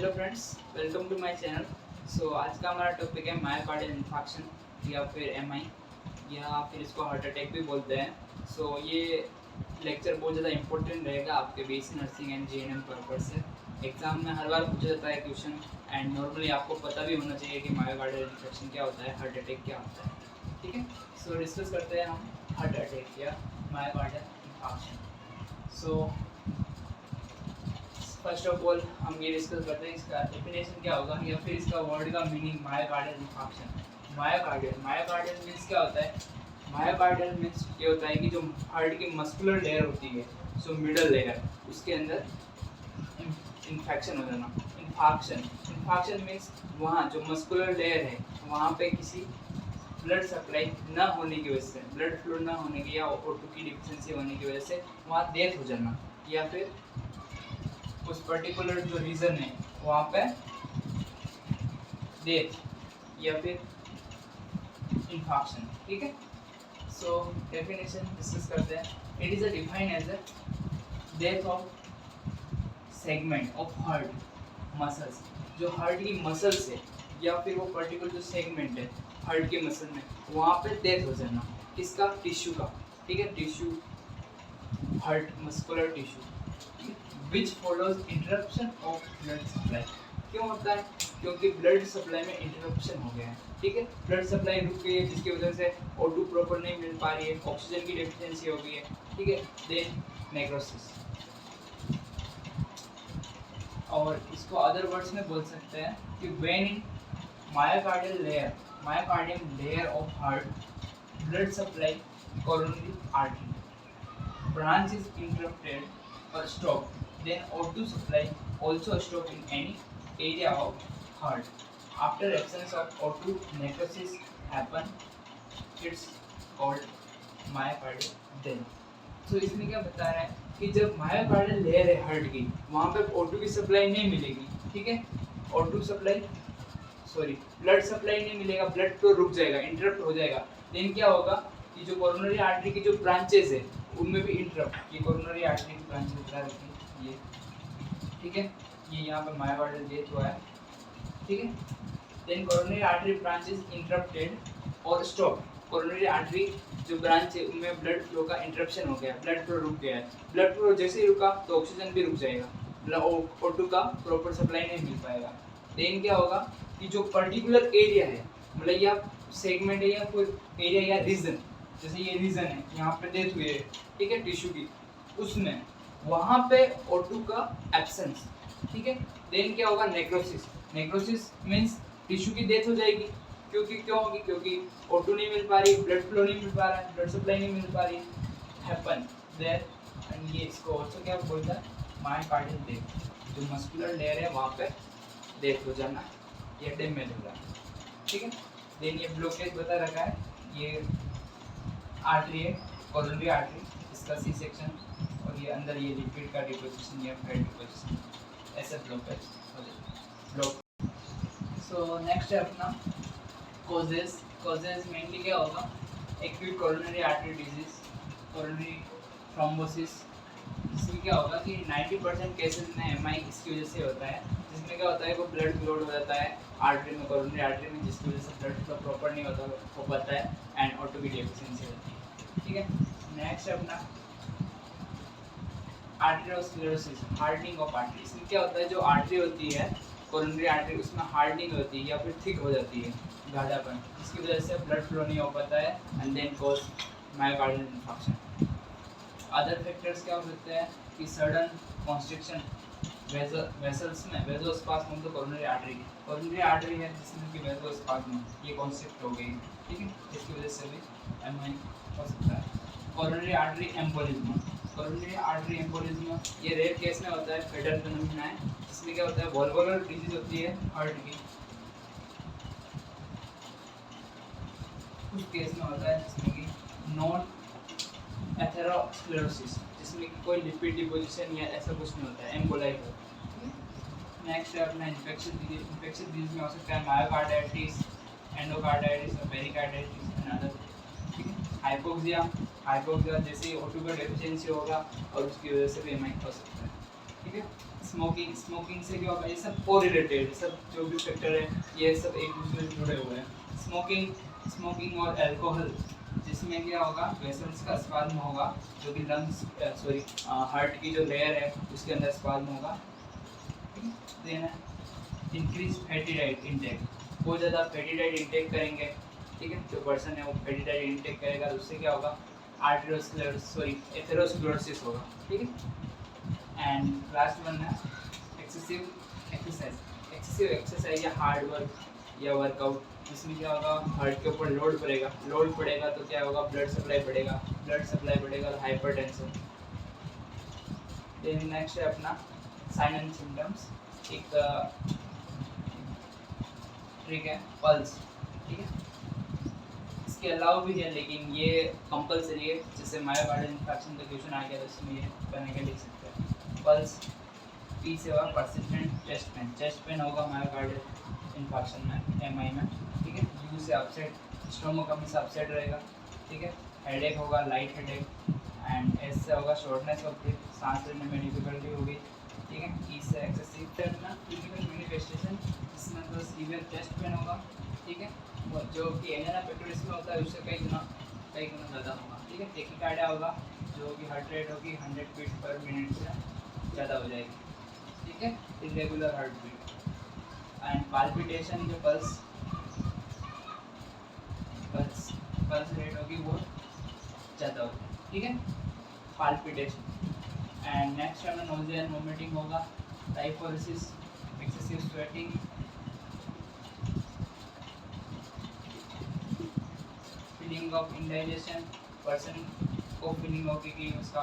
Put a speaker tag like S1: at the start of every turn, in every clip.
S1: Hello friends, welcome to my channel. आज का हमारा टॉपिक है मायोकार्डियल इन्फार्क्शन या फिर एमआई या फिर इसको हार्ट अटैक भी बोलते हैं। ये लेक्चर बहुत ज़्यादा इंपॉर्टेंट रहेगा आपके BSc nursing and GNM purpose से। एग्जाम में हर बार पूछा जाता है क्वेश्चन एंड नॉर्मली आपको पता भी होना चाहिए कि मायोकार्डियल इन्फेक्शन क्या होता है, हार्ट अटैक क्या होता है। ठीक है, डिस्कस करते हैं हम हार्ट अटैक या myocardial infarction. First of all हम ये डिस्कस करते हैं इसका डेफिनेशन क्या होगा या फिर इसका वर्ड का meaning myocardial infarction. Myocardial means क्या होता है? मायोकार्डियल मीन्स ये होता है कि जो हार्ट की मस्कुलर लेयर होती है, सो मिडल लेयर, उसके अंदर इन्फेक्शन हो जाना। इन्फार्क्शन मीन्स वहाँ जो मस्कुलर लेयर है वहाँ पे किसी ब्लड सप्लाई ना होने की वजह से, ब्लड फ्लो ना होने की या O2 की डिफिशिएंसी होने की वजह से वहाँ डेथ हो जाना, या फिर उस पर्टिकुलर जो रीजन है वहाँ पे डेथ या फिर इन्फार्क्शन। ठीक है, डेफिनेशन डिस्कस करते हैं। It is defined as a death of segment of heart muscles. जो हार्ट की मसल्स है या फिर वो पर्टिकुलर जो सेगमेंट है हार्ट के मसल में, वहाँ पे डेथ हो जाना। किसका? टिश्यू का। ठीक है, tissue, heart muscular tissue, which follows interruption of blood supply। क्यों होता है? क्योंकि ब्लड सप्लाई में इंटरप्शन हो गया है। ठीक है, ब्लड सप्लाई रुक गई है जिसकी वजह से O2 प्रॉपर नहीं मिल पा रही है, ऑक्सीजन की डेफिशिएंसी हो गई है। ठीक है, देन नेक्रोसिस। और इसको अदर वर्ड्स में बोल सकते हैं कि when in myocardium layer of heart blood supply coronary artery branch is interrupted or stopped, then O2 supply also stop in any area of heart. After absence of O2, necrosis happen. It's called myocardial death. इसमें क्या बता रहा है कि जब myocardial layer है heart की, वहाँ पे O2 की सप्लाई नहीं मिलेगी। ठीक है, ब्लड सप्लाई नहीं मिलेगा, ब्लड फ्लो रुक जाएगा, इंटरप्ट हो जाएगा। देन क्या होगा कि जो कोरोनरी आर्टरी की जो ब्रांचेस है उनमें भी इंटरप्ट, ये कोरोनरी आर्टरी की ब्रांचेस बता रखी है ये। ठीक है, ये यहाँ पे मायोकार्डियल डेथ हुआ है। ठीक है, then coronary artery branches interrupted और स्टॉप। कोरोनरी आर्टरी जो ब्रांच है उनमें ब्लड फ्लो का इंटरप्शन हो गया, ब्लड फ्लो रुक गया है। ब्लड फ्लो जैसे ही रुका तो ऑक्सीजन भी रुक जाएगा, O2 का प्रॉपर सप्लाई नहीं मिल पाएगा। देन क्या होगा कि जो पर्टिकुलर एरिया है, मतलब या सेगमेंट है या कोई एरिया या रीजन, जैसे ये रीजन है यहाँ पे डेथ हुई है, ठीक है, टिश्यू की, उसमें वहाँ पे O2 का एब्सेंस। ठीक है, देन क्या होगा? नेक्रोसिस मीन्स टिश्यू की डेथ हो जाएगी। क्यों होगी? क्योंकि O2 नहीं मिल पा रही, ब्लड फ्लो नहीं मिल पा रहा है, ब्लड सप्लाई नहीं मिल पा रही। हैपन देयर, एंड ये इसको ऑल्सो क्या बोलता है? Myocardial death. जो मस्कुलर लेयर है वहाँ पे डेथ हो जाना या डैमेज हो जाना। ठीक है, देन ये ब्लॉकेज बता रखा है, ये आर्टरी है, कोरोनरी आर्टरी, इसका सी सेक्शन, और ये अंदर ये लिपिड का डिपोजिशन या फैट डिपोजिशन, ऐसे ब्लॉकेज हो जाए। नेक्स्ट है अपना कॉजेज मेनली क्या होगा? Acute coronary artery disease, coronary thrombosis. इसमें क्या होगा कि 90% केसेस में एमआई इसकी वजह से होता है, जिसमें क्या होता है वो ब्लड क्लॉट हो जाता है आर्टरी में, कोरोनरी आर्टरी में, जिसकी वजह से ब्लड फ्लो प्रॉपर नहीं हो पाता है एंड O2 की डेफिशिएंसी होती है। ठीक है, नेक्स्ट है अपना आर्टेरियोस्क्लेरोसिस, हार्डनिंग ऑफ आर्टरी। इसमें क्या होता है, जो आर्टरी होती है कोरोनरी आर्टरी, उसमें हार्डनिंग होती है या फिर थिक हो जाती है, गाढ़ापन, जिसकी वजह से ब्लड फ्लो नहीं हो पाता है and then cause myocardial infarction. Other factors क्या हो सकते हैं कि सडन कॉन्स्ट्रिक्शन वेसल्स में, vasospasm of the coronary artery है जिसमें कि वेसोस्पाज्म ये कॉन्स्ट्रिक्ट हो गई। ठीक है, इसकी वजह से भी एमआई हो सकता है। कोरोनरी आर्टरी एम्बोलिज्म ये रेयर केस में होता है, फेटल फिनोमेना है, जिसमें क्या होता है वॉल्वुलर डिजीज होती है हार्ट की, कुछ केस में होता है जिसमें कि नॉन एथेरोस्क्लेरोसिस, जिसमें कि कोई लिपिड डिपोजिशन या ऐसा कुछ नहीं होता है, एम्बोलाइक होता है। नेक्स्ट है अपना इन्फेक्शन डिजीज में हो सकता है मायोकार्डाइटिस, एंडोकार्डाइटिस और पेरिकार्डाइटिस एंड अदर। ठीक है, हाइपोक्सिया जैसे O2 का डेफिशिएंसी होगा और उसकी वजह से भी एमआई हो सकता है। ठीक है, स्मोकिंग से क्या होगा, ये सब कोरिलेटेड, सब जो भी फैक्टर है ये सब एक दूसरे से जुड़े हुए हैं। स्मोकिंग और अल्कोहल, जिसमें क्या होगा, वेसल्स का स्पाज्म होगा, जो कि लंग्स हार्ट की जो लेयर है उसके अंदर स्पाज्म होगा। Then increase fatty diet intake, बहुत ज़्यादा फैटी डाइट इंटेक करेंगे, ठीक है, जो पर्सन है वो फैटी डाइट इंटेक करेगा तो उससे क्या होगा, एथेरोस्क्लेरोसिस होगा, ठीक है। एंड लास्ट वन है एक्सेसिव एक्सरसाइज या हार्ड वर्क या वर्कआउट, इसमें क्या होगा, हार्ट के ऊपर लोड पड़ेगा तो क्या होगा, ब्लड सप्लाई बढ़ेगा तो हाइपरटेंशन। देन नेक्स्ट है अपना साइन एंड सिम्टम्स, एक ट्रिक है पल्स, ठीक है, इसके अलावा भी है लेकिन ये कंपलसरी है, जैसे मायोकार्डियल इंफार्क्शन का क्वेश्चन आ गया तो इसमें ये करने के लिख सकते हैं। पल्स पी से होगा परसिस्टेंट चेस्ट पेन होगा मायोकार्डियल इंफार्क्शन में, एमआई में, ठीक है। यू से अपसेट, स्टोमक हमेशा अपसेट रहेगा, ठीक है। हेडेक होगा, लाइट हेडेक, एंड एस से होगा शॉर्टनेस ऑफ ब्रीथ, सांस लेने में डिफिकल्टी होगी, ठीक है। ई से एक्सेसिव अपना फिजिकल मैनिफेस्टेशन, इसमें तो सीवियर चेस्ट पेन होगा, ठीक है, जो कि एंजाइना पेक्टोरिस में होता है उससे कई गुना ज़्यादा होगा, ठीक है। टेकिकार्डिया होगा, जो कि हार्ट रेट होगी 100 बीट पर मिनट से ज़्यादा हो जाएगी, ठीक है, irregular heart beat. And palpitation, जो पल्स रेट होगी वो ज़्यादा होगी, ठीक है, पाल्पिटेशन। एंड नेक्स्ट हमें नोज़िया एंड वोमिटिंग होगा, diaphoresis, excessive sweating, feeling of indigestion, person को फीलिंग होगी कि उसका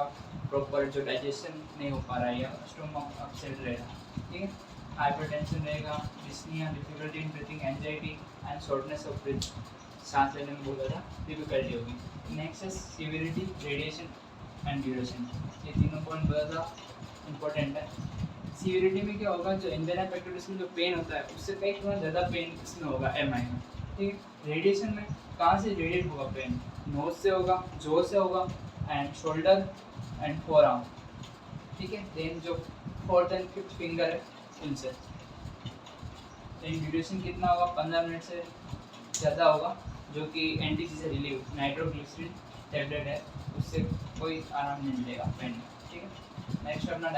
S1: प्रॉपर जो डाइजेशन नहीं हो पा रहा है या स्टोमक अपसेट रहेगा, ठीक है। हाइपरटेंशन रहेगा, dyspnoea, difficulty in breathing, anxiety and shortness of breath, सांस लेने में बहुत ज़्यादा डिफिकल्टी होगी। नेक्स्ट है सीवियरिटी, रेडिएशन एंड ड्यूरेशन, ये तीनों पॉइंट बहुत ज़्यादा इंपॉर्टेंट है। सीवियरिटी में क्या होगा, जो एंजाइना पेक्टोरिस में जो पेन होता है उससे कई गुना ज़्यादा पेन इसमें होगा, एमआई में, ठीक है। रेडिएशन में कहाँ से रेडिएट होगा पेन, नोज से होगा, जो से होगा, and shoulder and four arm, ठीक है। देन जो फोर्थ एंड फिफ्थ फिंगर है उनसे। देन ड्यूरेशन कितना होगा, 15 मिनट से ज़्यादा होगा, जो कि एंटी से रिलीव नाइट्रोग्लिसरीन टैबलेट है, उससे कोई आराम नहीं मिलेगा पेन में, ठीक है। नेक्स्ट अपना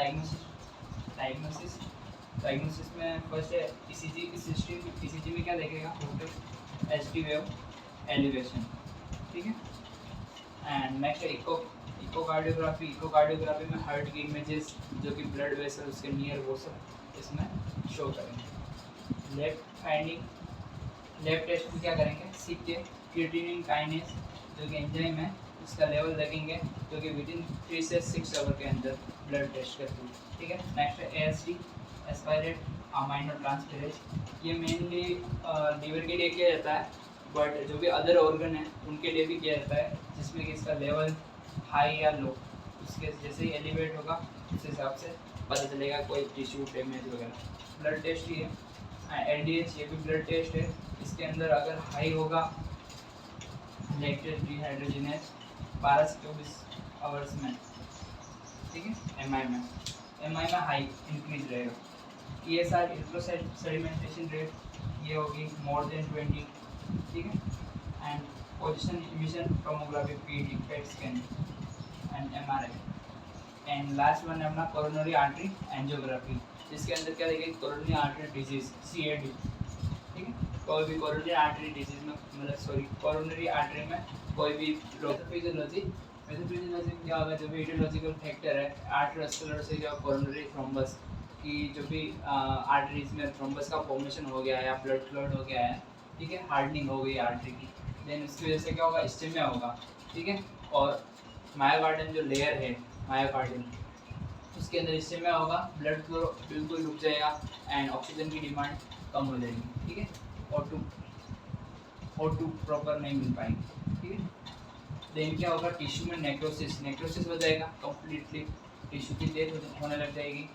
S1: डायग्नोसिस में फर्स्ट है ईसीजी में क्या देखेगा, एचडी वेव एलिवेशन, ठीक है। एंड नेक्स्ट है इकोकार्डियोग्राफी में हार्ट की इमेजेस, जो कि ब्लड वेसल उसके नियर वो सब इसमें शो करेंगे। लैब टेस्ट में क्या करेंगे, सीख के क्रिएटिनिन काइनेज, जो कि एंजाइम है, उसका लेवल देखेंगे, जो कि विदिन 3 से 6 आवर के अंदर ब्लड टेस्ट करते हैं, ठीक है। नेक्स्ट है एएसटी, एस्पायरेट अमाइनो ट्रांसफेरेज, ये मेनली लीवर के लिए किया जाता है, बट जो भी अदर ऑर्गन है उनके लिए भी किया जाता है, जिसमें कि इसका लेवल हाई या लो, उसके जैसे ही एलिवेट होगा उस हिसाब से पता चलेगा कोई टिश्यू डैमेज वगैरह। ब्लड टेस्ट ही है एलडीएच, ये भी ब्लड टेस्ट है, इसके अंदर अगर हाई होगा लैक्टेज डिहाइड्रोजिनेज 12 से 24 आवर्स में, ठीक है। एमआई में हाई इंक्रीज रहेगा। ईएसआर इलेक्ट्रोसाइट सेडिमेंटेशन रेट, ये होगी मोर देन 20, ठीक है। And position emission tomography, PT, PET scan and MRI. And last one है अपना कोरोनरी आर्टरी एंजियोग्राफी, जिसके अंदर क्या देखेंगे, कोरोनरी आर्टरी डिजीज, सीएडी, ठीक है। कोई भी कोरोनरी आर्टरी डिजीज में कोरोनरी आर्टरी में कोई भी पैथोफिजियोलॉजी में क्या होगा, जो भी एटियोलॉजिकल फैक्टर है आर्टरोस्कुलर से जो कोरोनरी थ्रोम्बस की, जो भी आर्टरीज में थ्रोम्बस का फॉर्मेशन हो गया है या ब्लड क्लॉट हो गया है, ठीक है, हार्डनिंग हो गई आर्टरी की, देन उसकी वजह से क्या होगा, इस्टेमिया होगा, ठीक है। और मायोकार्डियम जो लेयर है मायोकार्डियम, उसके अंदर इस्टेमिया होगा, ब्लड फ्लो बिल्कुल रुक जाएगा एंड ऑक्सीजन की डिमांड कम हो जाएगी, ठीक है। O2 प्रॉपर नहीं मिल पाएगी, ठीक है। देन क्या होगा, टिश्यू में नेक्रोसिस हो जाएगा, कम्प्लीटली टिश्यू की डेथ होने लग जाएगी,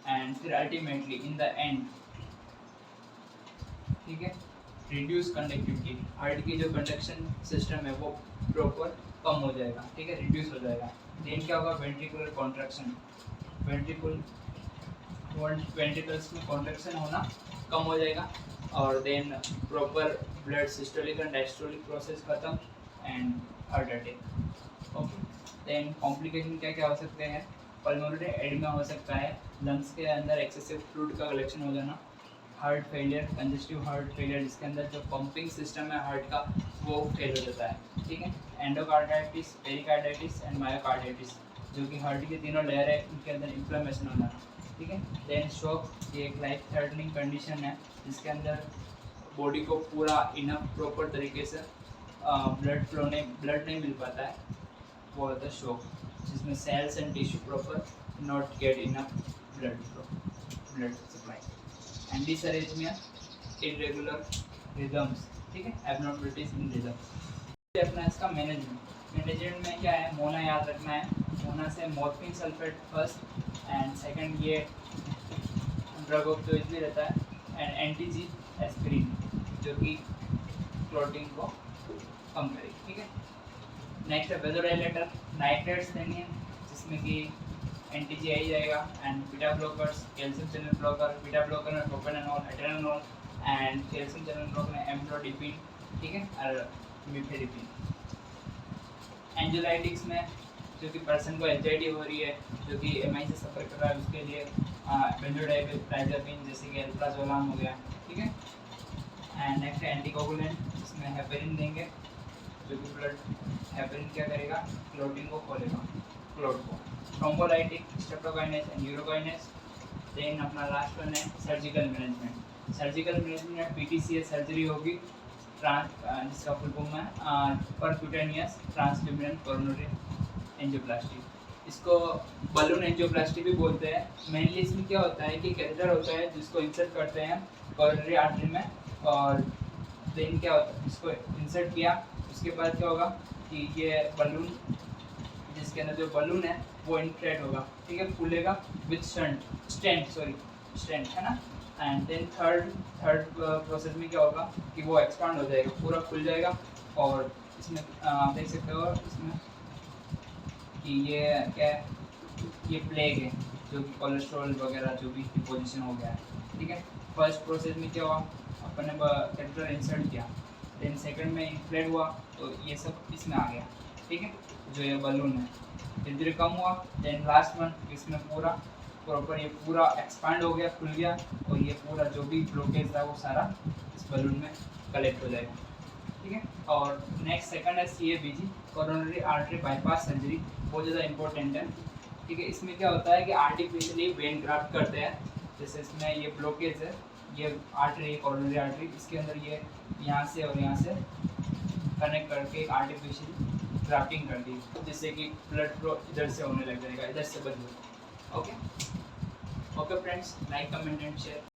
S1: एंड फिर अल्टीमेटली इन द एंड, ठीक है, रिड्यूस कंडक्टिविटी, हार्ट की जो कंडक्शन सिस्टम है वो प्रॉपर कम हो जाएगा, ठीक है, रिड्यूस हो जाएगा। देन क्या होगा, वेंट्रिकुलर कॉन्ट्रैक्शन, वेंट्रिकल वेंट्रिकल्स में कॉन्ट्रैक्शन होना कम हो जाएगा और then proper blood systolic and diastolic process खत्म and heart attack. Okay, then complication क्या क्या हो सकते हैं? पल्मोनरी एडिमा हो सकता है, लंग्स के अंदर एक्सेसिव फ्लूइड का कलेक्शन हो जाना, heart failure, congestive heart failure जिसके अंदर जो पंपिंग सिस्टम है हार्ट का वो फेल हो जाता है। ठीक है, एंडोकार्डाइटिस, पेरिकार्डाइटिस एंड मायोकार्डाइटिस जो कि हार्ट की तीनों लेयर है उनके अंदर इन्फ्लेमेशन होना। ठीक है, देन शॉक, ये एक लाइफ थ्रेटनिंग कंडीशन है जिसके अंदर बॉडी को पूरा इनफ प्रॉपर तरीके से ब्लड नहीं मिल पाता है, वो होता है शॉक, जिसमें cells and tissue proper not get enough blood supply. And disarrangement, irregular rhythms, ठीक है, एबनॉर्मलिटीज इन रिदम। अपना इसका मैनेजमेंट में क्या है, मोना याद रखना है, मोना से morphine sulphate first and second ये ड्रग ऑफ चॉइस भी रहता है एंड एंटीजी एस्पिरिन जो कि क्लॉटिंग को कम करेगी। ठीक है, नेक्स्ट है वेज़ोडाइलेटर, नाइट्रेट्स देंगे जिसमें कि एंटीजी आई जाएगा and beta blockers, calcium channel blocker, beta blocker में propranolol, atenolol and calcium channel blocker में एम्लोडिपिन, ठीक है, और मिफेडिपिन। एंजाइटिक्स में जो कि पर्सन को एंजाइटी हो रही है, जो कि एमआई से सफ़र कर रहा है, उसके लिए बेंजोडाइज़ेपिन जैसे कि अल्प्राजोलाम हो गया। ठीक है, एंड नेक्स्ट एंटीकोगुलेंट जिसमें हेपेरिन देंगे जो कि ब्लड हेपेरिन क्या करेगा, क्लॉटिंग को खोलेगा, क्लॉट को। Thrombolytic, streptokinase and urokinase. Then अपना लास्ट वन है सर्जिकल मैनेजमेंट। सर्जिकल मैनेजमेंट में पीटीसीए सर्जरी होगी, जिसका फुल फॉर्म है परक्यूटेनियस ट्रांसल्यूमिनल कोरोनरी एंजियोप्लास्टी। इसको बलून एंजियोप्लास्टी भी बोलते हैं। मेनली इसमें क्या होता है कि कैथेटर होता है जिसको इंसर्ट करते हैं कोरोनरी आर्टरी में, और देन क्या होता है, इसको इंसर्ट किया उसके बाद क्या होगा कि ये बलून, जिसके अंदर जो बलून है वो इन्फ्लेट होगा, ठीक है, फूलेगा विथ स्टेंट है ना। एंड देन थर्ड प्रोसेस में क्या होगा कि वो एक्सपांड हो जाएगा, पूरा खुल जाएगा। और इसमें आप देख सकते हो इसमें कि ये क्या है, ये प्लेग है जो कि कोलेस्ट्रॉल वगैरह जो भी डिपोजिशन हो गया है। ठीक है, फर्स्ट प्रोसेस में क्या हुआ, अपन ने कैथेटर इंसर्ट किया, देन सेकंड में इन्फ्लेट हुआ तो ये सब इसमें आ गया। ठीक है, जो ये बलून है धीरे धीरे कम हुआ, देन लास्ट वन इसमें पूरा प्रॉपर ये पूरा एक्सपांड हो गया, खुल गया, और ये पूरा जो भी ब्लॉकेज था वो सारा इस बलून में कलेक्ट हो जाएगा। ठीक है, और नेक्स्ट सेकंड है CABG, coronary artery bypass surgery, बहुत ज़्यादा इंपॉर्टेंट है। ठीक है, इसमें क्या होता है कि आर्टिफिशियली वेन ग्राफ्ट करते हैं, जैसे इसमें ये ब्लॉकेज है, ये आर्टरी कोरोनरी आर्टरी, इसके अंदर ये यहाँ से और यहाँ से कनेक्ट करके एक आर्टिफिशियल ग्राफ्टिंग कर दी, जिससे कि ब्लड फ्लो इधर से होने लग जाएगा, इधर से बंद होगा। Okay friends, like comment and share.